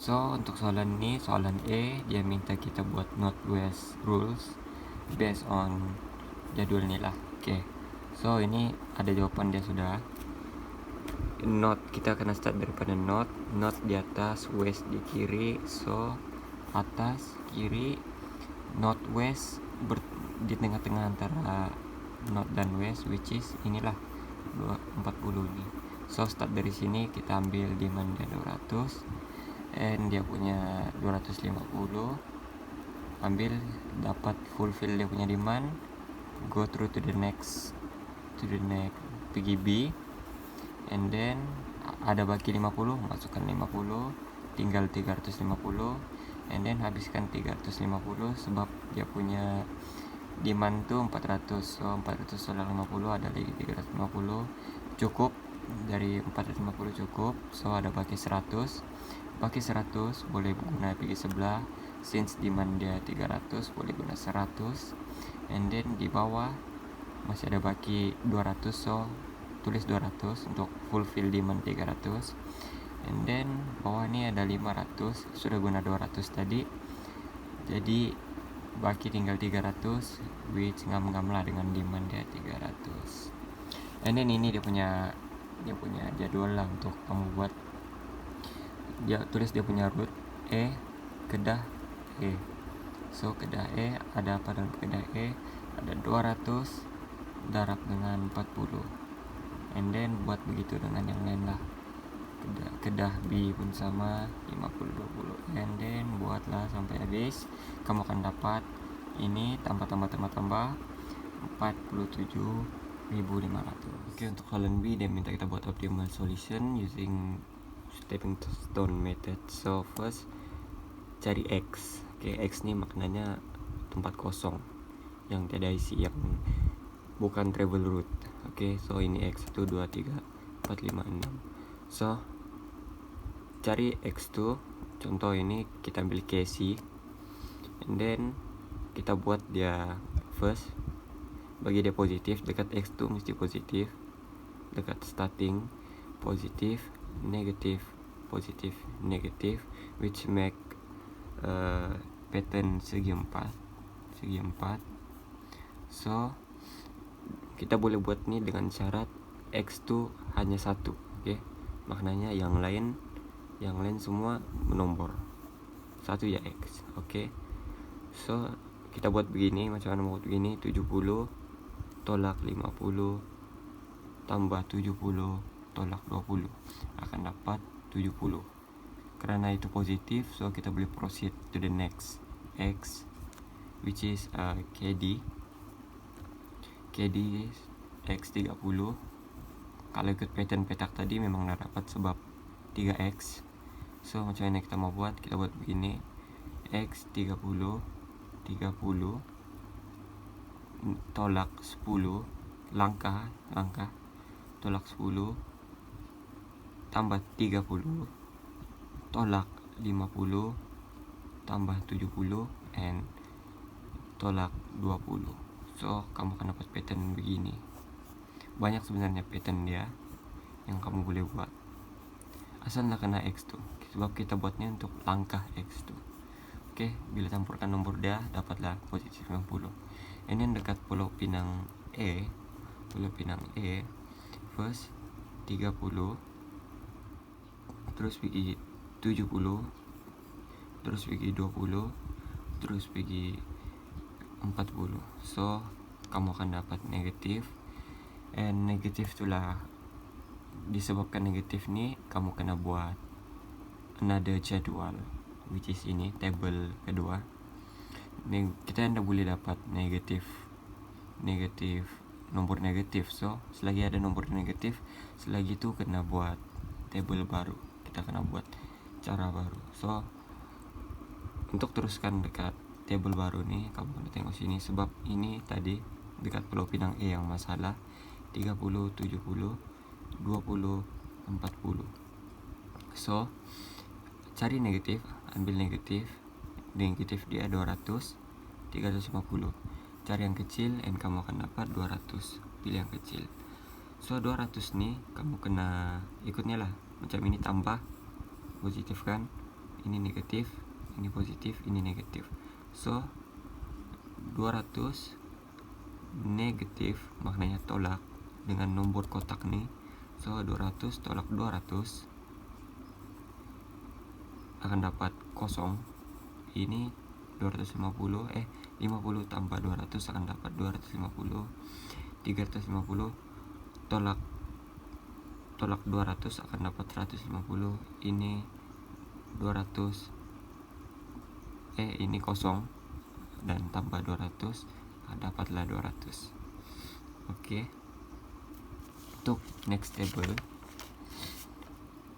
So untuk soalan ini, soalan E, dia minta kita buat Northwest rules based on jadwal ini lah. Oke. So ini ada jawaban dia sudah. North, kita akan start daripada north di atas, west di kiri. So atas, kiri, northwest di tengah-tengah antara north dan west, which is inilah 40 ini. So start dari sini, kita ambil demand dia 200 and dia punya 250, ambil, dapat fulfill dia punya demand, go through to the next pergi B, and then ada baki 50, masukkan 50, tinggal 350, and then habiskan 350 sebab dia punya demand tuh 400. So 400 solar 50, ada lagi 350, cukup. Dari 450 cukup. So ada baki 100 boleh guna pergi sebelah, since demand dia 300 boleh guna 100, and then di bawah masih ada baki 200, so tulis 200 untuk fulfill demand 300, and then bawah ini ada 500, sudah guna 200 tadi, jadi baki tinggal 300, which ngam-ngam lah dengan demand dia 300. And then ini dia punya jadwal lah untuk kamu buat. Dia tulis dia punya route E, Kedah E. So Kedah E, ada apa dalam Kedah E? Ada 200 darab dengan 40, and then buat begitu dengan yang lain lah. Kedah B pun sama 50-20, and then buatlah sampai habis. Kamu akan dapat ini tambah 47.500. Oke, untuk soalan B dia minta kita buat optimal solution using stepping stone method. So first cari X. Oke, X ini maknanya tempat kosong yang tiada isi, yang bukan travel route. Oke, so ini X 1, 2, 3, 4, 5, 6. So cari X2. Contoh ini kita ambil KC, and then kita buat dia first, bagi dia positif, dekat X2 mesti positif, dekat starting positif, negatif, positif, negatif, which make pattern segi 4. So kita boleh buat nih dengan syarat X2 hanya 1. Oke, maknanya yang lain semua menombor 1 ya X. Oke, so kita buat begini, macam mana buat begini, 70 tolak 50 tambah 70 tolak 20 akan dapat 70. Karena itu positif, so kita boleh proceed to the next X, which is KD X 30. Kalau ikut pattern petak tadi memang dah dapat sebab 3X. So macam mana kita mau buat, kita buat begini, X 30 tolak 10, langkah tolak 10 tambah 30 tolak 50 tambah 70 and tolak 20. So kamu akan dapat pattern begini. Banyak sebenarnya pattern dia yang kamu boleh buat, asal nak kena X2, sebab kita buatnya untuk langkah X2. Oke, bila campurkan nomor dia dapatlah positif 90. Ini dekat Pulau Pinang E, first 30, terus pergi 70, terus pergi 20, terus pergi 40. So kamu akan dapat negatif, and negatif itulah disebabkan negatif nih kamu kena buat another jadwal, which is ini table kedua. Kita tidak boleh dapat nomor negatif. So selagi ada nomor negatif, selagi itu kena buat table baru, kita kena buat cara baru. So untuk teruskan dekat table baru nih, kamu kena tengok sini, sebab ini tadi dekat Pulau Pinang E yang masalah 30, 70, 20, 40. So cari negatif, ambil negatif dia 200, 350. Cari yang kecil and kamu akan dapat 200. Pilih yang kecil. So 200 nih kamu kena ikutnya lah, macam ini tambah positif kan, ini negatif, ini positif, ini negatif. So 200 negatif maknanya tolak dengan nomor kotak nih. So 200 tolak 200 akan dapat kosong. Ini 250 50 tambah 200 akan dapat 250. 350 tolak 200 akan dapat 150. Ini 200 ini kosong dan tambah 200 dapatlah 200. Oke. Untuk next table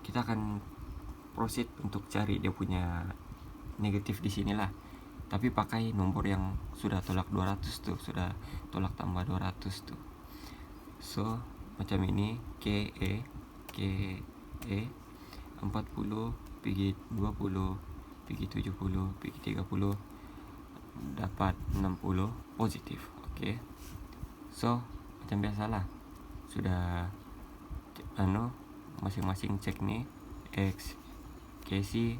kita akan proceed untuk cari dia punya negatif di sinilah, tapi pakai nomor yang sudah tolak 200 tuh, sudah tolak tambah 200 tuh. So macam ini, KE 40 PG 20 PG 70 PG 30 dapat 60 positif. Oke. So macam biasalah, sudah masing-masing cek nih. X KC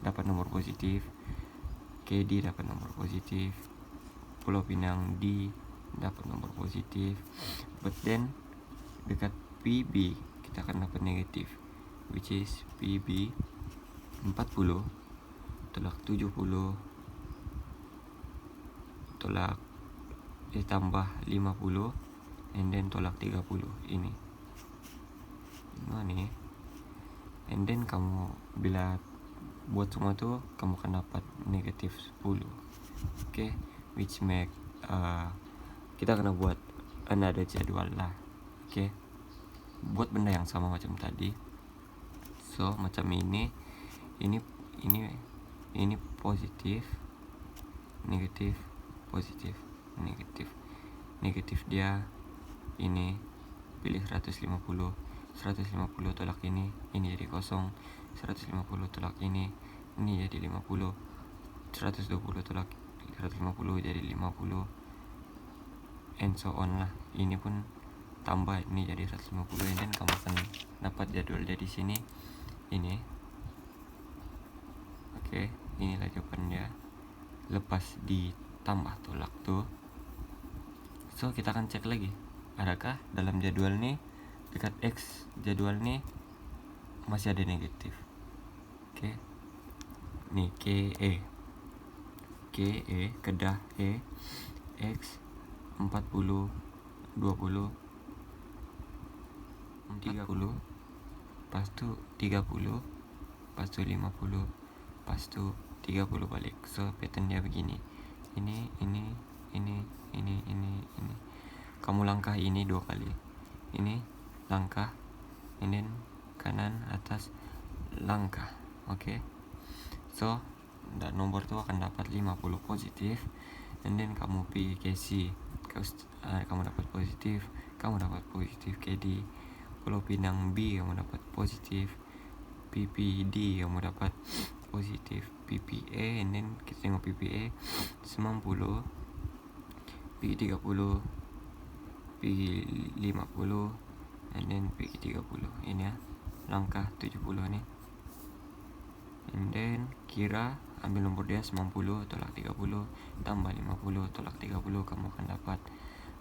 dapat nomor positif, KD dapat nomor positif, Pulau Pinang D dapat nomor positif, but then dekat PB kita akan dapat negatif, which is PB 40 tolak 70 tolak ditambah 50 and then tolak 30 ini. Nah nih, and then kamu bila buat semua tuh kamu akan dapat negatif 10. Oke, which make kita akan buat another jadwal lah. Oke, buat benda yang sama macam tadi. So macam ini positif, negatif, positif, negatif dia ini pilih 150 tolak ini jadi kosong. 150 tolak ini jadi 50. 120 tolak 150 jadi 50, and so on lah. Ini pun tambah ini jadi 150, dan kamu akan dapat jadwal dari sini ini. Oke, inilah jawabannya lepas ditambah tolak tuh. So kita akan cek lagi, adakah dalam jadwal nih dekat X jadwal nih masih ada negatif. Oke, nih KE kedah X 40 20 30 pas tuh 30 pas tuh 50 pas tuh 30 balik. So pattern dia begini, ini kamu langkah ini 2 kali, ini langkah, ini kanan atas langkah. Oke. So dan nomor tuh akan dapat 50 positif, and then kamu PKC kamu dapat positif, KD Pulau Pinang B kamu dapat positif, PPD kamu dapat positif, PPA, and then kita tengok PPA 90, P30, P50, and then P30. Ini ya langkah 70 nih, and then kira ambil nomor dia 90 tolak 30 tambah 50 tolak 30, kamu akan dapat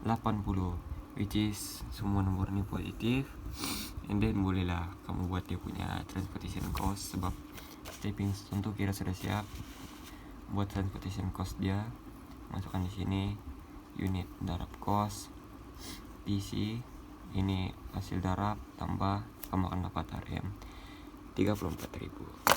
80, which is semua nomor ini positif. And then bolehlah kamu buat dia punya transportation cost, sebab stepping stone tuh kira sudah siap. Buat transportation cost dia masukkan di sini unit darab cost PC, ini hasil darab tambah kamu akan dapat RM 34.000.